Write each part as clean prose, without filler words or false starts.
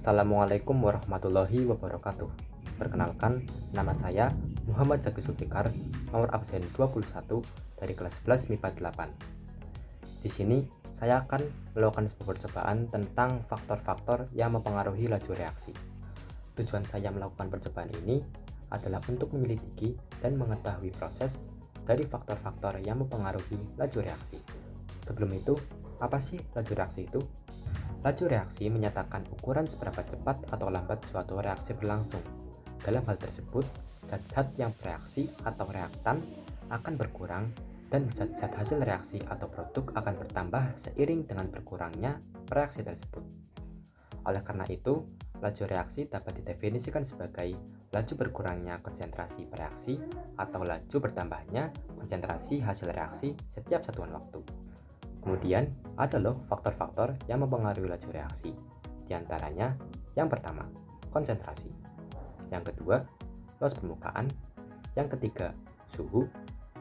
Assalamualaikum warahmatullahi wabarakatuh. Perkenalkan, nama saya Muhammad Zaki Zulfikar, nomor absen 21 dari kelas 11 MIPA 8. Di sini saya akan melakukan sebuah percobaan tentang faktor-faktor yang mempengaruhi laju reaksi. Tujuan saya melakukan percobaan ini adalah untuk menyelidiki dan mengetahui proses dari faktor-faktor yang mempengaruhi laju reaksi. Sebelum itu, apa sih laju reaksi itu? Laju reaksi menyatakan ukuran seberapa cepat atau lambat suatu reaksi berlangsung. Dalam hal tersebut, zat-zat yang bereaksi atau reaktan akan berkurang dan zat-zat hasil reaksi atau produk akan bertambah seiring dengan berkurangnya reaksi tersebut. Oleh karena itu, laju reaksi dapat didefinisikan sebagai laju berkurangnya konsentrasi reaksi atau laju bertambahnya konsentrasi hasil reaksi setiap satuan waktu. Kemudian, ada loh faktor-faktor yang mempengaruhi laju reaksi. Di antaranya, yang pertama, konsentrasi. Yang kedua, luas permukaan. Yang ketiga, suhu.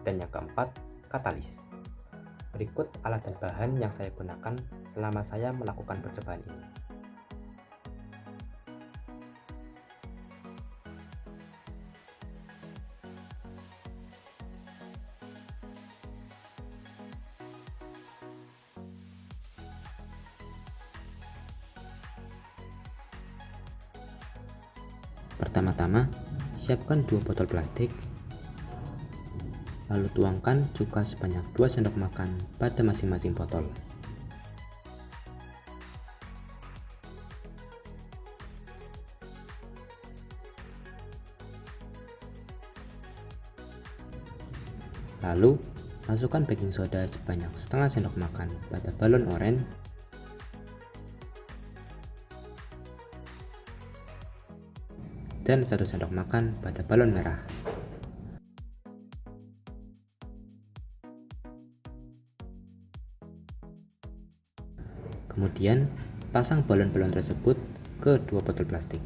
Dan yang keempat, katalis. Berikut alat dan bahan yang saya gunakan selama saya melakukan percobaan ini. Pertama-tama, siapkan 2 botol plastik, lalu tuangkan cuka sebanyak 2 sendok makan pada masing-masing botol. Lalu, masukkan baking soda sebanyak setengah sendok makan pada balon oranye dan 1 sendok makan pada balon merah. Kemudian, pasang balon-balon tersebut ke 2 botol plastik.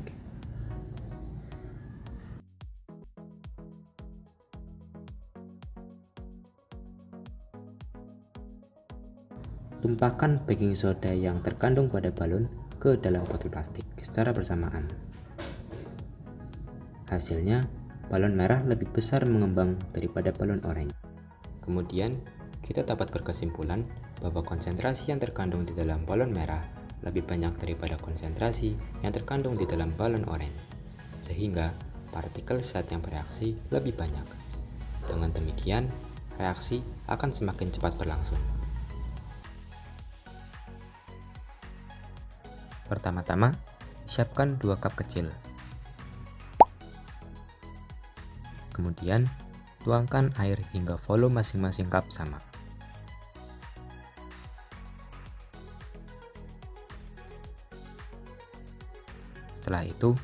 Tumpahkan baking soda yang terkandung pada balon ke dalam botol plastik secara bersamaan. Hasilnya, balon merah lebih besar mengembang daripada balon oranye. Kemudian, kita dapat berkesimpulan bahwa konsentrasi yang terkandung di dalam balon merah lebih banyak daripada konsentrasi yang terkandung di dalam balon oranye, sehingga partikel zat yang bereaksi lebih banyak. Dengan demikian, reaksi akan semakin cepat berlangsung. Pertama-tama, siapkan 2 cup kecil. Kemudian, tuangkan air hingga volume masing-masing cup sama. Setelah itu,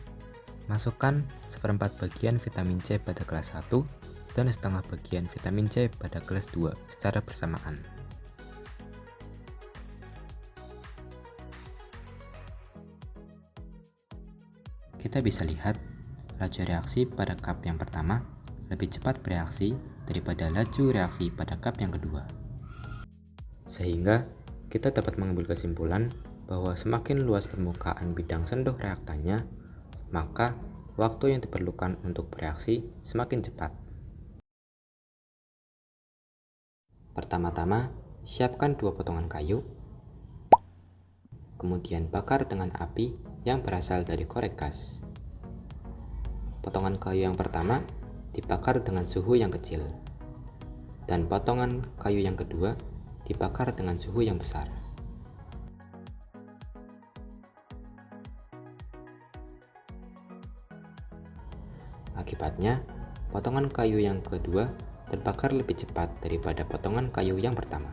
masukkan 1/4 bagian vitamin C pada gelas 1 dan setengah bagian vitamin C pada gelas 2 secara bersamaan. Kita bisa lihat laju reaksi pada cup yang pertama lebih cepat bereaksi daripada laju reaksi pada cup yang kedua. Sehingga kita dapat mengambil kesimpulan bahwa semakin luas permukaan bidang sentuh reaktannya, maka waktu yang diperlukan untuk bereaksi semakin cepat. Pertama-tama, siapkan 2 potongan kayu, kemudian bakar dengan api yang berasal dari korek gas. Potongan kayu yang pertama dibakar dengan suhu yang kecil, dan potongan kayu yang kedua dibakar dengan suhu yang besar. Akibatnya, potongan kayu yang kedua terbakar lebih cepat daripada potongan kayu yang pertama.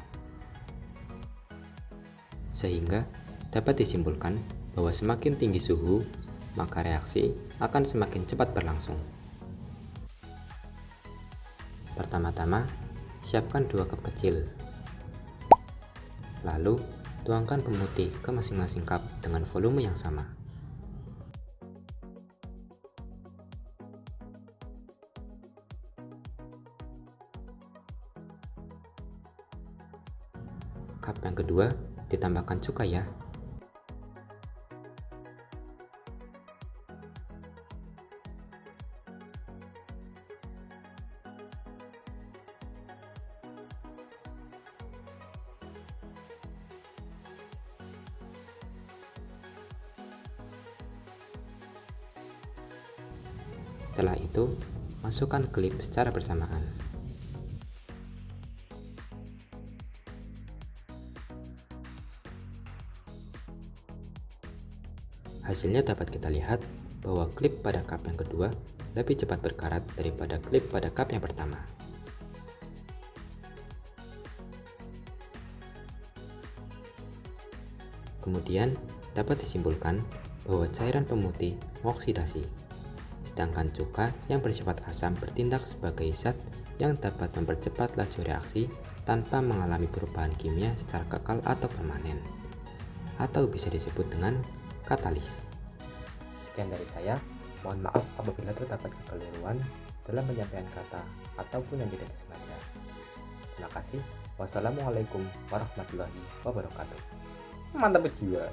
Sehingga dapat disimpulkan bahwa semakin tinggi suhu, maka reaksi akan semakin cepat berlangsung. Pertama-tama, siapkan 2 cup kecil. Lalu, tuangkan pemutih ke masing-masing cup dengan volume yang sama. Cup yang kedua ditambahkan cuka ya. Setelah itu, masukkan klip secara bersamaan. Hasilnya dapat kita lihat bahwa klip pada cup yang kedua lebih cepat berkarat daripada klip pada cup yang pertama. Kemudian dapat disimpulkan bahwa cairan pemutih mengoksidasi, sedangkan cuka yang bersifat asam bertindak sebagai zat yang dapat mempercepat laju reaksi tanpa mengalami perubahan kimia secara kekal atau permanen, atau bisa disebut dengan katalis. Sekian dari saya, mohon maaf apabila terdapat kekeliruan dalam penyampaian kata ataupun yang tidak disengaja. Terima kasih. Wassalamualaikum warahmatullahi wabarakatuh. Mantap jiwa.